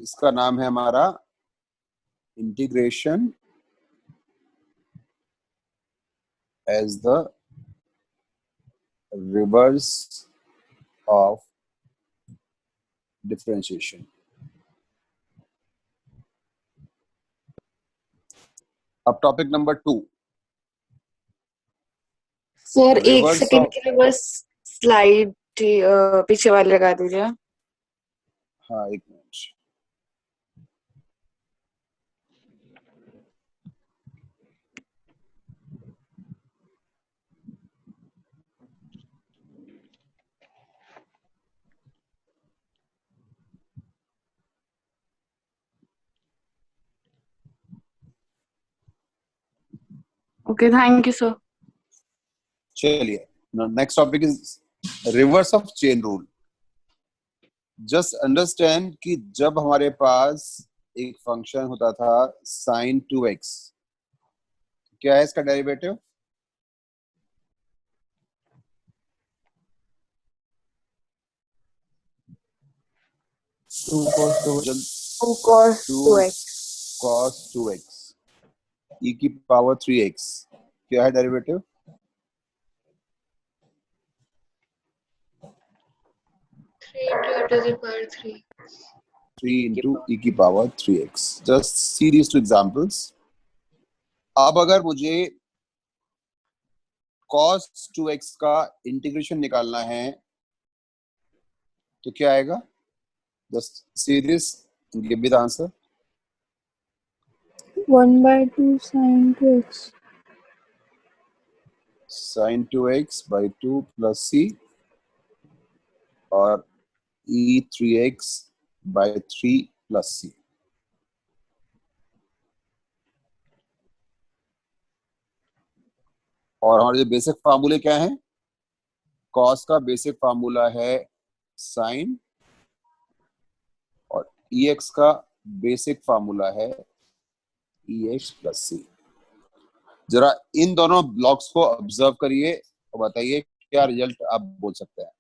इसका नाम है हमारा integration as the reverse of differentiation. अब टॉपिक नंबर 2। सर एक रिवर्स सेकंड ऑफ, के लिए बस स्लाइड पीछे वाले लगा दीजिए। हाँ एक minute. Okay, thank you sir. चलिए, next topic is reverse of chain rule. Just understand कि जब हमारे पास एक फंक्शन होता था sin 2x, क्या है इसका derivative? Two cos 2x cos 2x e की पावर 3x, क्या है डेरिवेटिव? 3 into e की power 3x। Just see these two examples. अब अगर मुझे cos 2x का इंटीग्रेशन निकालना है तो क्या आएगा? Just see this, give me the answer. 1/2 sin 2x sin 2x by 2 plus c और e 3x by 3 plus c। और हमारे जो बेसिक फार्मूले क्या है? cos का बेसिक फार्मूला है sin और ex का बेसिक फार्मूला है ex plus c। जरा इन दोनों ब्लॉक्स को ऑब्जर्व करिए और बताइए क्या रिजल्ट आप बोल सकते हैं।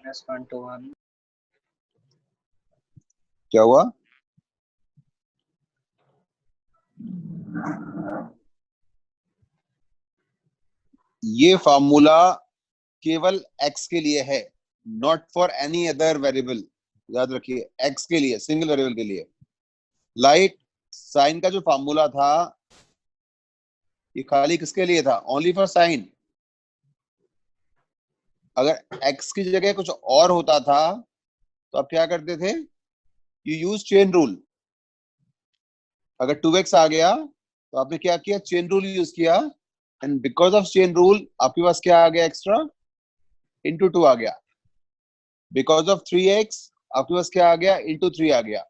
-1 to 1। क्या हुआ? ये फार्मूला केवल x के लिए है, not for any other variable. याद रखिए, x के लिए, सिंगल वेरिएबल के लिए। लाइक साइन का जो फार्मूला था ये खाली किसके लिए था? Only for sine. अगर x की जगह कुछ और होता था तो आप क्या करते थे? You use chain rule. अगर 2x आ गया तो आपने क्या किया? चेन रूल यूज किया, and because of chain rule आपके पास क्या आ गया? एक्स्ट्रा इंटू 2 आ गया। बिकॉज ऑफ 3x आपके पास क्या आ गया? इंटू 3 आ गया।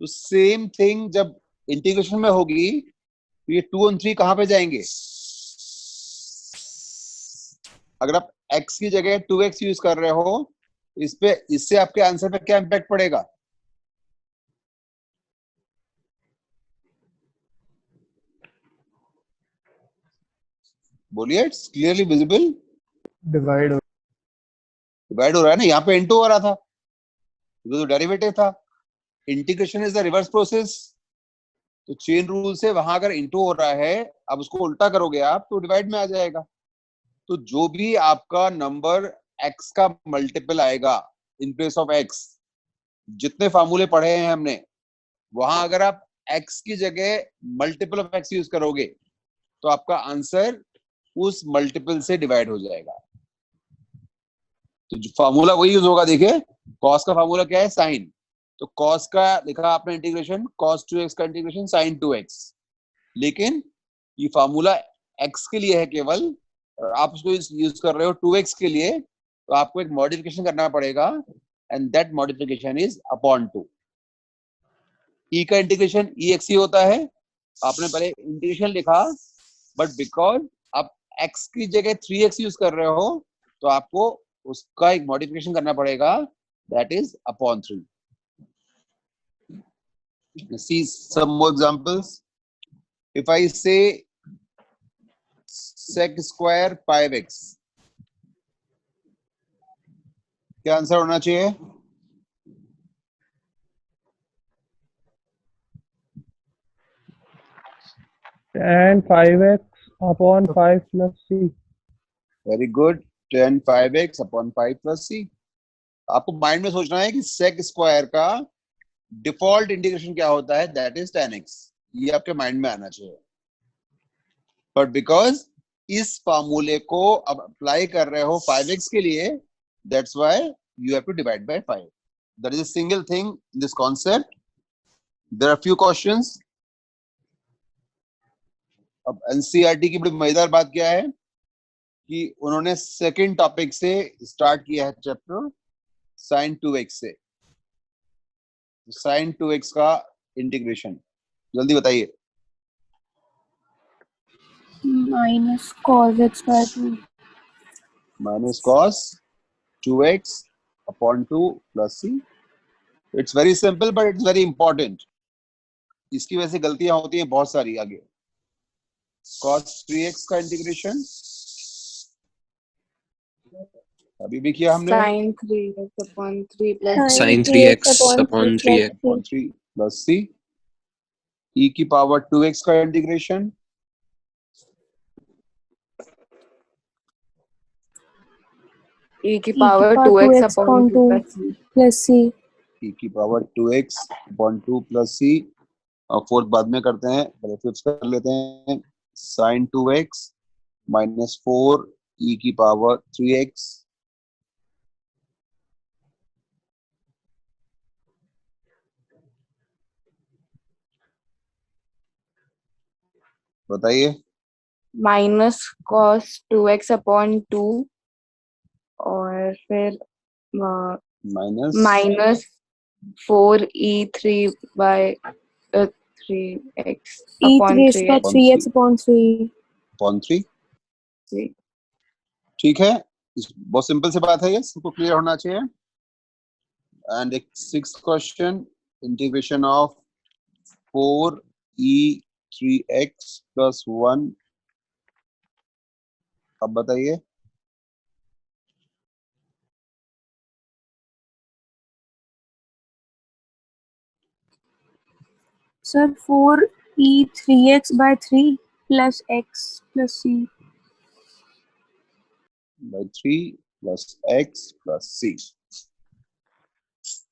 तो सेम थिंग जब इंटीग्रेशन में होगी तो ये 2 और 3 कहां पे जाएंगे? अगर आप x की जगह 2x यूज कर रहे हो, इससे आपके आंसर पे क्या इंपैक्ट पड़ेगा? बोलिए, it's clearly visible. Divide divide हो रहा है ना, यहाँ पे इनटू हो रहा था, तो डेरिवेटिव था। Integration is the reverse process. तो चेन रूल से वहां अगर इनटू हो रहा है, अब उसको उल्टा करोगे आप तो डिवाइड में आ जाएगा। तो जो भी आपका नंबर x का मल्टीपल आएगा इन प्लेस ऑफ x, जितने फार्मूले पढ़े हैं हमने, वहां अगर आप x की जगह मल्टीपल ऑफ x यूज करोगे तो आपका आंसर उस मल्टीपल से डिवाइड हो जाएगा। तो जो फार्मूला वही यूज होगा। देखिए, cos का फार्मूला क्या है? साइन। तो cos का लिखा आपने इंटीग्रेशन, cos 2x का इंटीग्रेशन sin 2x। लेकिन ये फार्मूला x के लिए है केवल, और आप उसको यूज कर रहे हो 2x के लिए, तो आपको एक मॉडिफिकेशन करना पड़ेगा, and that modification is upon 2। e का इंटीग्रेशन ex ही होता है। आपने पहले इंटीग्रेशन लिखा, बट बिकॉज आप x की जगह 3x यूज कर रहे हो तो आपको उसका एक मॉडिफिकेशन करना पड़ेगा, that is upon 3. See some more examples. If I say sec square 5x, क्या आंसर होना चाहिए? tan 5x upon 5 plus c. Very good. tan 5x upon 5 plus c. आपको माइंड में सोचना है कि sec स्क्वायर का डिफॉल्ट इंटीग्रेशन क्या होता है, दैट इज tan x. ये आपके माइंड में आना चाहिए. बट बिकॉज इस फार्मूले को अब अप्लाई कर रहे हो 5x के लिए, that's why you have to divide by 5. That is a single thing in this concept. There are few questions. अब एनसीईआरटी की बड़ी मजेदार बात क्या है कि उन्होंने सेकंड टॉपिक से स्टार्ट किया है चैप्टर sin 2x से. sin 2x का इंटीग्रेशन जल्दी बताइए. minus cos x by 2. minus cos 2x upon 2 plus c. It's very simple but it's very important. इसकी वजह से गलतियां होती हैं बहुत सारी आगे. cos 3x का इंटीग्रेशन अभी भी किया हमने. sin 3x upon 3 plus sin 3x upon 3x upon 3 plus c. e की पावर 2x का इंटीग्रेशन e की power 2x upon 2 plus c. e की power 2x upon 2 plus c. और फोर्थ बाद में करते हैं, पहले फिफ्थ कर लेते हैं. sin 2x minus 4 e की पावर 3x बताइए. minus cos 2x upon 2 और फिर minus minus 4e3 by 3x e upon raised by 3x. 3x upon 3. upon 3. ठीक है, बहुत सिंपल सी बात है ये, सबको क्लियर होना चाहिए. एंड एक sixth question, integration of 4e3x plus 1. अब बताइए. Sir, 4e 3x by 3 plus x plus c. by 3 plus x plus c.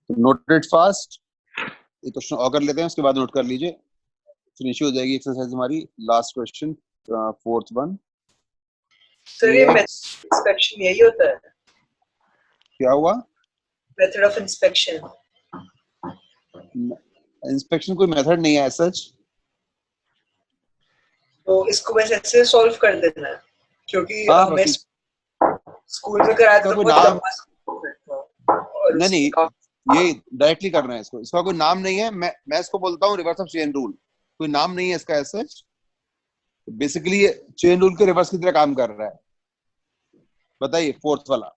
तो नोट इट फास्ट. एक क्वेश्चन और कर लेते हैं, उसके बाद नोट कर लीजिए, फिनिश हो जाएगी एक्सरसाइज हमारी. Last question, fourth one. Sir ये इंस्पेक्शन यही होता है? क्या हुआ? Method of inspection. इंस्पेक्शन कोई मेथड नहीं है सच. तो इसको बस ऐसे सॉल्व कर देना है, क्योंकि हाँ, मैं स्कूल में कराया था कोई बहुत नाम लंबा. नहीं, ये डायरेक्टली करना है इसको. इसका कोई नाम नहीं है. मैं इसको बोलता हूँ रिवर्स ऑफ चेन रूल. कोई नाम नहीं है इसका ऐसा. बेसिकली ये चेन रूल के रिवर्स की तरह काम कर रहा है. बताइए फोर्थ वाला.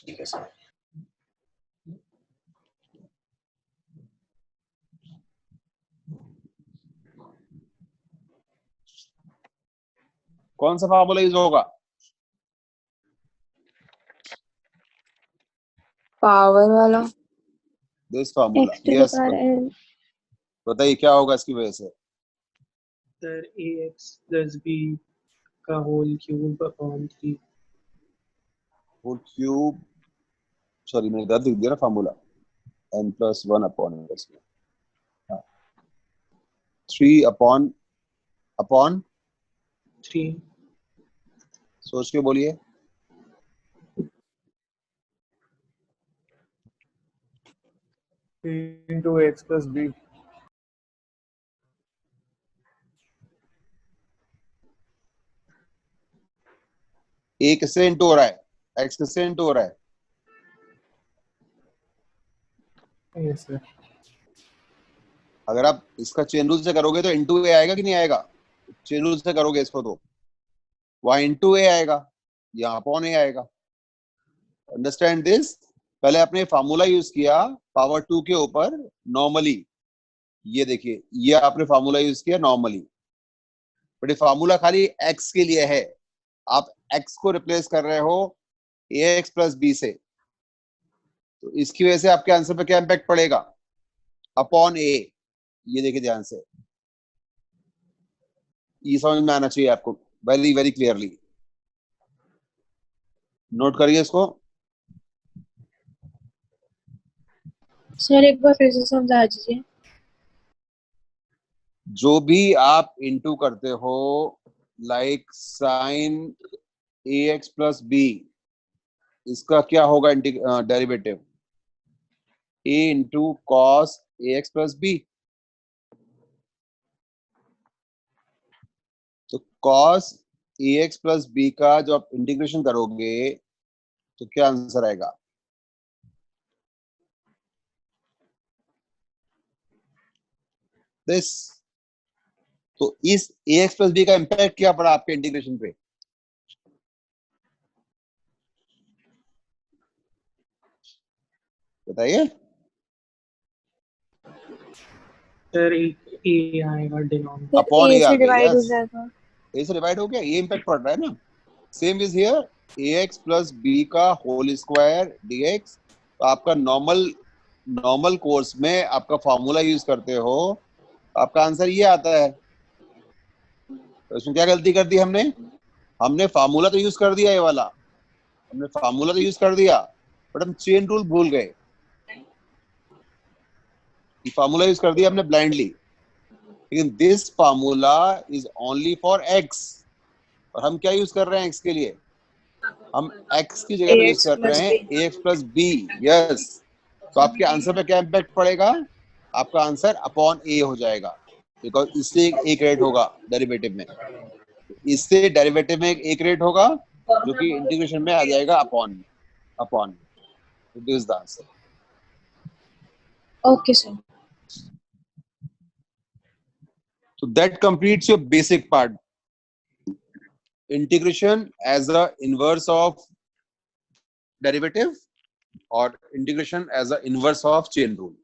ठीक है सर. कौन सा फार्मूला यूज होगा? पावर वाला. This formula. x to the yes, power n. बताइए क्या होगा इसकी वजह से. सर ax plus b का whole cube upon 3. Whole cube, sorry मैंने गलत लिख दिया ना फार्मूला. n plus 1 अपॉन इसमें 3 अपॉन 3 सोच के बोलिए. into x plus b. ए किससे इंटू हो रहा है? x किससे इंटू हो रहा है? Yes sir. अगर आप इसका चेन रूल से करोगे तो इंटू ए आएगा कि नहीं आएगा? चेन रूल से करोगे इसको तो वहां इंटू ए आएगा, यहाँ अपॉन ए आएगा. Understand this. पहले आपने फार्मूला यूज किया पावर 2 के ऊपर नॉर्मली. ये देखिए, ये आपने फार्मूला यूज किया नॉर्मली, बट ये फार्मूला खाली x के लिए है. आप x को रिप्लेस कर रहे हो ax प्लस b से, तो इसकी वजह से आपके आंसर पे क्या इम्पैक्ट पड़ेगा? Upon a. ये देखिए ध्यान से, ये समझ में आना चाहिए आपको वेरी वेरी क्लियरली. नोट करिए इसको. सर एक बार फिर से समझा दीजिए. जो भी आप इंटू करते हो, like sine ax plus b, इसका क्या होगा derivative? a into cos ax plus b. तो कॉस ax प्लस b का जो आप इंटीग्रेशन करोगे तो क्या आंसर आएगा? दिस. तो इस ax प्लस b का इंपैक्ट क्या पड़ा आपके इंटीग्रेशन पे? बताइए. सर ए आएगा डिनोमिनेटर. अपॉन ए a आ से गया. डिवाइड हो Yes. जाएगा. a से डिवाइड हो गया, ये इंपैक्ट पड़ रहा है ना. Same is here, ax plus b का होल स्क्वायर dx. तो आपका नॉर्मल कोर्स में आपका फॉर्मूला यूज करते हो, आपका आंसर ये आता है. तो इसमें क्या गलती कर दी हमने फार्मूला तो यूज कर दिया, ये वाला हमने फार्मूला तो यूज कर दिया, बट हम चेन रूल भूल गए. फार्मूला यूज कर दिया हमने ब्लाइंडली, लेकिन this formula is only for x. और हम क्या यूज कर रहे हैं x के लिए? हम x की जगह पे यूज कर रहे हैं ax प्लस b. यस. तो आपके आंसर पे क्या इम्पैक्ट पड़ेगा? आपका आंसर अपॉन a हो जाएगा, बिकॉज इससे एक रेट होगा डेरिवेटिव में. इससे डेरिवेटिव में एक रेट होगा जो कि इंटीग्रेशन में आ जाएगा upon. This is the answer. Okay sir. So that completes your basic part. Integration as a inverse of derivative or integration as a inverse of chain rule.